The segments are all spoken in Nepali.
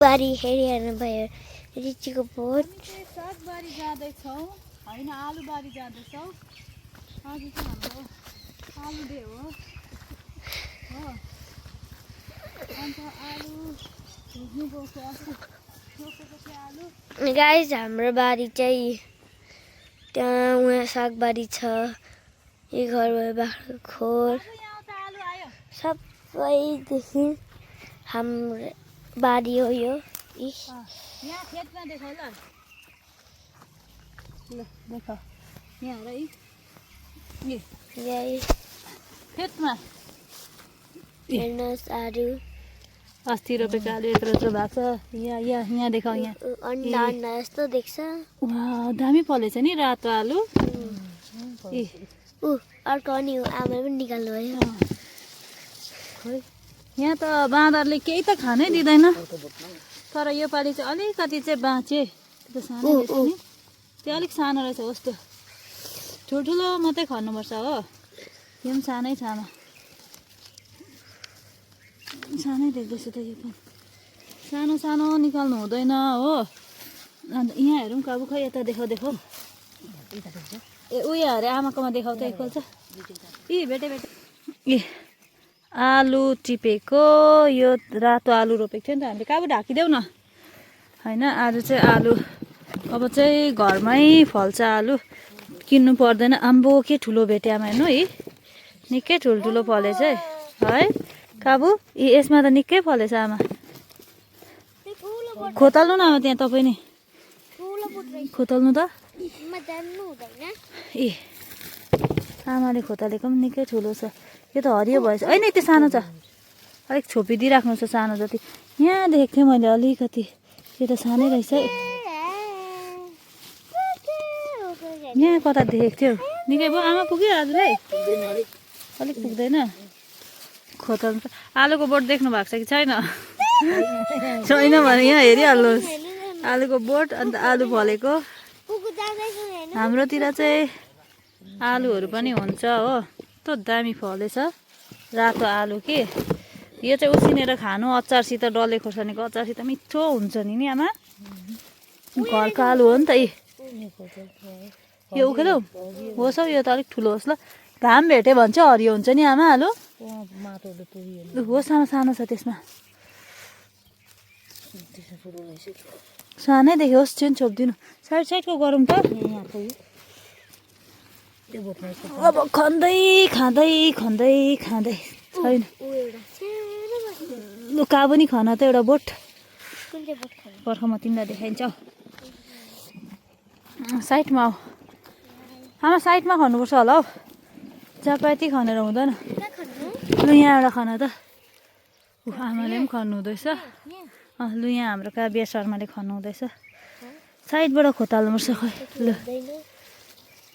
बारी हेरिहाल्नु भयो रिचीको बोट सागबारी जाँदैछौँ होइन आलुबारी जाँदैछौँ आज चाहिँ हाम्रो आलु डे हो अन्त आलु भुज्नु गएको रोपेको थियो आलु गाइस हाम्रो बारी चाहिँ त्यहाँ उहाँ सागबारी छ यो घर भयो बाख्राको खोर सबैदेखि हाम्रो बारी हो यो यहाँ खेतमा देखाउ ल देखाउ यहाँ है यही खेतमा हेर्नुहोस् आलु अस्ति रोपेको आलु यत्रो यत्रो भएको छ यहाँ देखाउ यहाँ अन्डा अन्डा जस्तो देख्छ दामी फलेछ नि रातो आलु अर्को अनि आमाले पनि निकाल्नु भयो खोइ यहाँ त बाँदरले केही त खानै दिँदैन तर यो पालि चाहिँ अलिकति चाहिँ बाँचे त्यो त सानो रहेछ नि त्यो अलिक सानो रहेछ कस्तो ठुल्ठुलो मात्रै खन्नुपर्छ हो यो पनि सानै सानो सानै देख्दैछ त यो पनि सानो सानो निकाल्नु हुँदैन हो अन्त यहाँ हेरौँ काबु खै यता देखाउ ए उयो अरे आमाकोमा देखाउ त एकपल्ट भेटे ए आलु टिपेको यो रातो आलु रोपेको थियो नि त हामीले काबु ढाकिदेऊ न होइन आज चाहिँ आलु अब चाहिँ घरमै फल्छ आलु किन्नु पर्दैन आम्बो के ठुलो भेटे आमा हेर्नु है निकै ठुल्ठुलो फलेछ है काबु यसमा त निकै फलेछ आमा खोतल्नु न आमा त्यहाँ तपाईँ नि खोतल्नु त ए आमाले खोतलेको पनि निकै ठुलो छ यो त हरियो भएछ होइन त्यो सानो छ अलिक छोपिदिइराख्नु छ सानो जति यहाँ देखेको थिएँ मैले अलिकति यो त सानै रहेछ है यहाँ कता देखेको थियो निकै भयो आमा पुग्यो आजलाई अलिक पुग्दैन खोतल्नु त आलुको बोट देख्नु भएको छ कि छैन छैन भने यहाँ हेरिहाल्नुहोस् आलुको बोट अन्त आलु फलेको हाम्रोतिर चाहिँ आलुहरू पनि हुन्छ हो कस्तो दामी फलेछ रातो आलु के यो चाहिँ उसिनेर खानु अचारसित डल्ले खोर्सानीको अचारसित मिठो हुन्छ नि आमा घरको आलु हो नि त यो उखेलौ होस् हौ यो त अलिक ठुलो होस् ल घाम भेट्यो भने चाहिँ हरियो हुन्छ नि आमा आलु होस् सानो सानो छ त्यसमा सानैदेखि होस् चाहिँ छोपिदिनु साइड साइडको गरौँ त अब खन्दै खाँदै छैन लुका पनि खन त एउटा बोट पर्ख म तिमीलाई देखाइन्छ साइडमा आऊ आमा साइडमा खन्नुपर्छ होला हौ चापाती खनेर हुँदैन लु यहाँ एउटा खन त आमाले पनि खन्नु हुँदैछ लु यहाँ हाम्रो काव्य शर्माले खन्नु हुँदैछ साइडबाट खोताल्नुपर्छ खै लु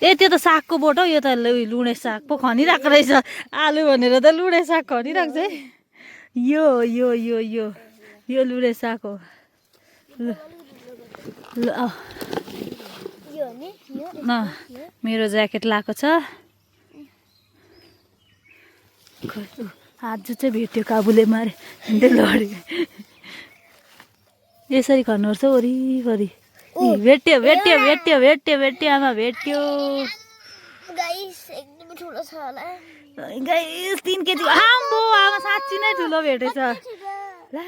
ए त्यो त सागको बोट हौ यो त लुडे साग पो खनिरहेको रहेछ आलु भनेर त लुडे साग खनिरहेको छ है यो यो यो यो यो लुडे साग हो ल मेरो ज्याकेट लाएको छ आज चाहिँ भेट्यो काबुले मारे लड्यो यसरी खन्नुपर्छ वरिपरि भेट्यो भेट्यो भेट्यो भेट्यो भेट्यो आमा भेट्यो गाइस एकदम ठुलो छ होला गाइस 3 केजी आम्बो आमा साँच्ची नै ठुलो भेटेछ ला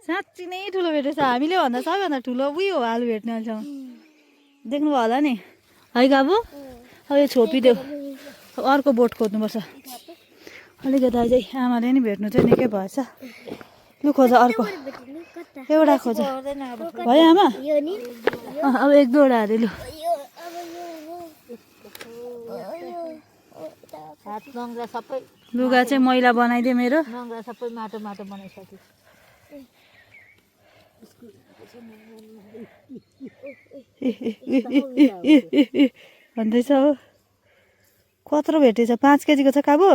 साँच्ची नै ठुलो भेटेछ हामीले भन्दा सबैभन्दा ठुलो उयो हो आलु भेट्ने अहिलेसम्म देख्नु भयो होला नि है गाबु अब यो छोपिदेऊ अर्को बोट खोज्नुपर्छ अलिकति अझै आमाले नि भेट्नु चाहिँ निकै भएछ लु खोज अर्को एउटा खोज भयो आमा अब 1-2 अरे लु लुगा चाहिँ मैला बनाइदिए मेरो सबै माटो माटो बनाइसक्यो भन्दैछ हो कत्रो भेटेछ 5 केजीको छ काबु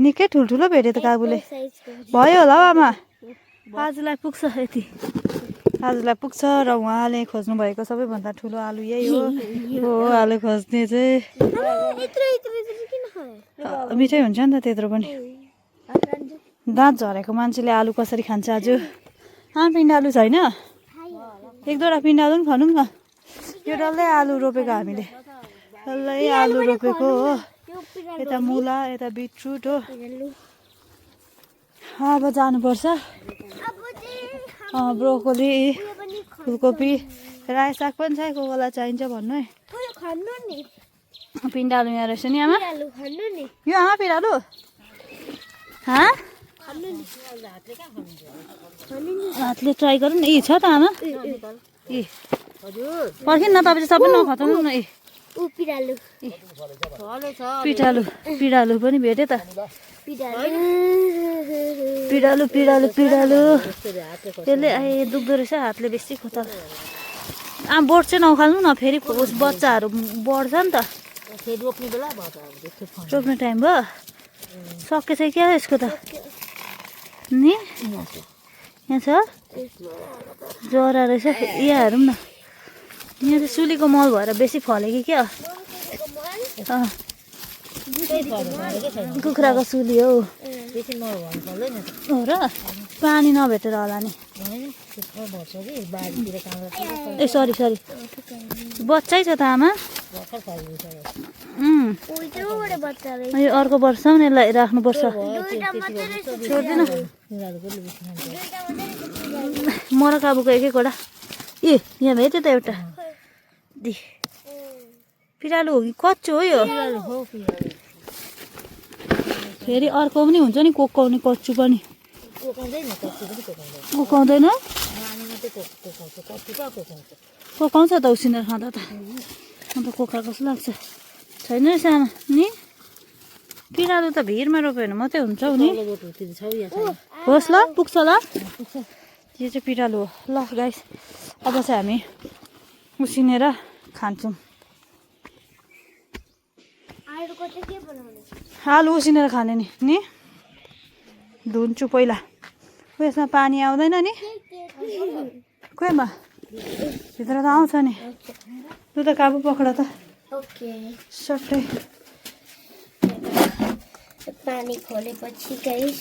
निकै ठुल्ठुलो भेट्यो त काबुले भयो होला हौ आमा आजलाई पुग्छ यति आजलाई पुग्छ र उहाँले खोज्नु भएको सबैभन्दा ठुलो आलु यही हो आलु खोज्ने चाहिँ मिठै हुन्छ नि त त्यत्रो पनि दाँत झरेको मान्छेले आलु कसरी खान्छ आज पिँडालु छैन एक दुईवटा पिँडालु पनि खानौँ न यो डल्लै आलु रोपेको हामीले डल्लै आलु रोपेको हो यता मुला यता बिटरुट हो अब जानुपर्छ ब्रोकोली फुलकोपी रायो साग पनि छ कोही बेला चाहिन्छ भन्नु है पिँडालु यहाँ रहेछ नि आमा यो आमा पिँडालु हातले ट्राई गरौँ न छ त आमा पर्खिन न तपाईँ सबै नखचाउनु न पिँडालु पनि भेट्यो त पिँडालु त्यसले दुख्दो रहेछ हातले बेसी खोता बोट चाहिँ नखाल्नु न फेरि बच्चाहरू बढ्छ नि त रोप्ने टाइम भयो सकेछ क्या यसको त नि यहाँ छ जरा रहेछ यहाँ हेरौँ न यहाँ चाहिँ सुलीको मल भएर बेसी फल्यो कि क्या कुखुराको सुली हो र पानी नभेटेर होला नि ए सरी बच्चै छ त आमा यो अर्को वर्षसम्म यसलाई राख्नुपर्छ छोड्दिन मर काबुको एक एकवटा यहाँ भेट्यो त एउटा पिँडालु हो कि कच्चो हो यो फेरि अर्को पनि हुन्छ नि कोकाउने कच्चो पनि कोकाउँदैन कोकाउँछ त उसिनेर खाँदा त अन्त कोका कस्तो लाग्छ छैन रहेछ आमा नि पिँडालु त भिरमा रोप्यो भने मात्रै हुन्छ हौ नि होस् ल पुग्छ ल यो चाहिँ पिँडालु हो ल गाइस अब चाहिँ हामी उसिनेर खान्छौँ आलु उसिनेर खाने नि धुन्छु पहिला यसमा पानी आउँदैन नि खोइमा भित्र त आउँछ नि तँ त काबु पक्र त सट्टै पानी खोलेपछि गाइस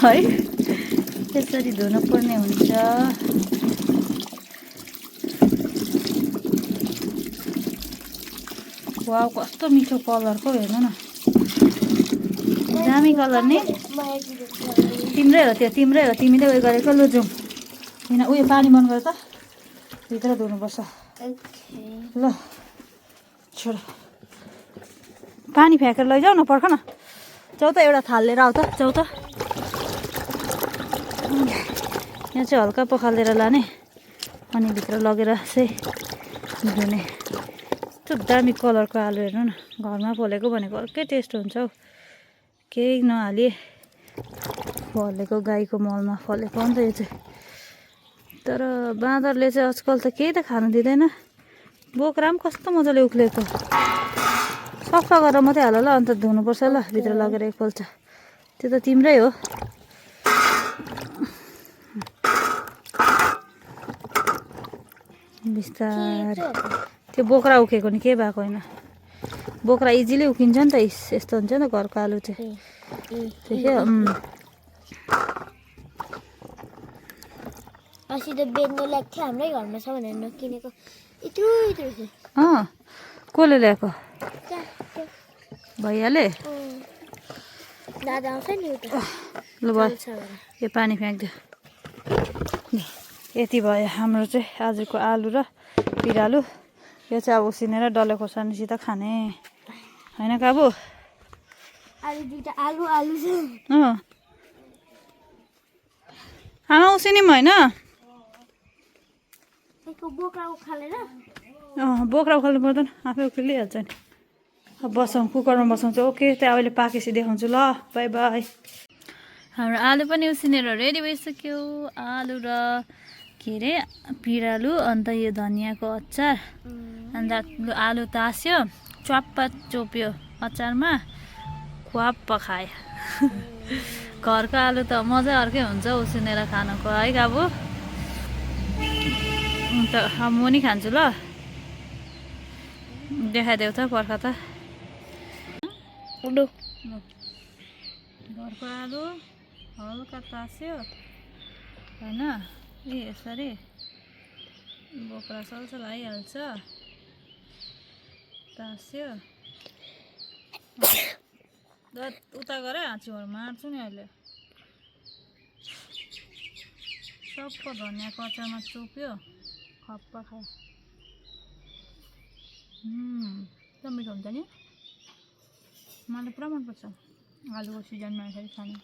है त्यसरी धुनु पर्ने हुन्छ वाउ कस्तो मिठो कलरको हेर्नु न दामी कलर नि तिम्रै हो त्यो तिम्रै हो तिमीले उयो गरेको लु जाउँ होइन उयो पानी बन्द गर त भित्र धुनुपर्छ ल छोड पानी फ्याँकेर लैजाऊ न पर्ख न जाऊ त एउटा थाल लिएर आऊ त जाऊ त यहाँ चाहिँ हल्का पखालेर लाने अनि भित्र लगेर चाहिँ धुने यस्तो दामी कलरको आलु हेर्नु न घरमा फलेको भनेको अर्कै टेस्ट हुन्छ हौ केही नहाली फलेको गाईको मलमा फलेको हो नि त यो चाहिँ तर बाँदरले चाहिँ आजकल त केही त खानु दिँदैन बोक्रा पनि कस्तो मजाले उक्लेको सफा गरेर मात्रै हाल ल अन्त धुनुपर्छ ल भित्र लगेर एकपल्ट त्यो त तिम्रै हो बिस्तारै त्यो बोक्रा उखेको नि के भएको होइन बोक्रा इजिली उकिन्छ नि त यस्तो हुन्छ नि त घरको आलु चाहिँ त्यो अस्ति त बेच्नु लाग्थ्यो हाम्रै घरमा छ भनेर नकिनेको यत्रो कसले ल्याएको भैयाले दादा आउँछ नि ल भयो यो पानी फ्याँक्दियो यति भयो हाम्रो चाहिँ आजको आलु र पिँडालु यो चाहिँ अब उसिनेर डल्ले खोर्सानीसित खाने होइन काबु आलु दुईटा आलु छ आमा उसिने पनि होइन बोक्रा उखालेर बोक्रा उखाल्नु पर्दैन आफै उक्लिहाल्छ नि अब बसाउँ कुकरमा बसाउँछ ओके त्यहाँ अहिले पाकेपछि देखाउँछु ल बाई बाई हाम्रो आलु पनि उसिनेर रेडी भइसक्यो आलु र के अरे पिँडालु अन्त यो धनियाँको अचार अन्त आलु तास्यो च्वाप्पा चोप्यो अचारमा ख्वाप्प खायो घरको आलु त मजा अर्कै हुन्छ उसिनेर खानुको है काबु अन्त अब म नि खान्छु ल देखाइदेऊ त पर्ख त ल घरको आलु हल्का तास्यो होइन यसरी बोक्रा सलसल आइहाल्छ तास्यो उता गरे हाँचीहरू मार्छु नि अहिले सबको धनियाँको अचारमा चुप्यो खप्पा खायो एकदम मिठो हुन्छ नि मलाई पुरा मनपर्छ आलुको सिजनमा यसरी खानु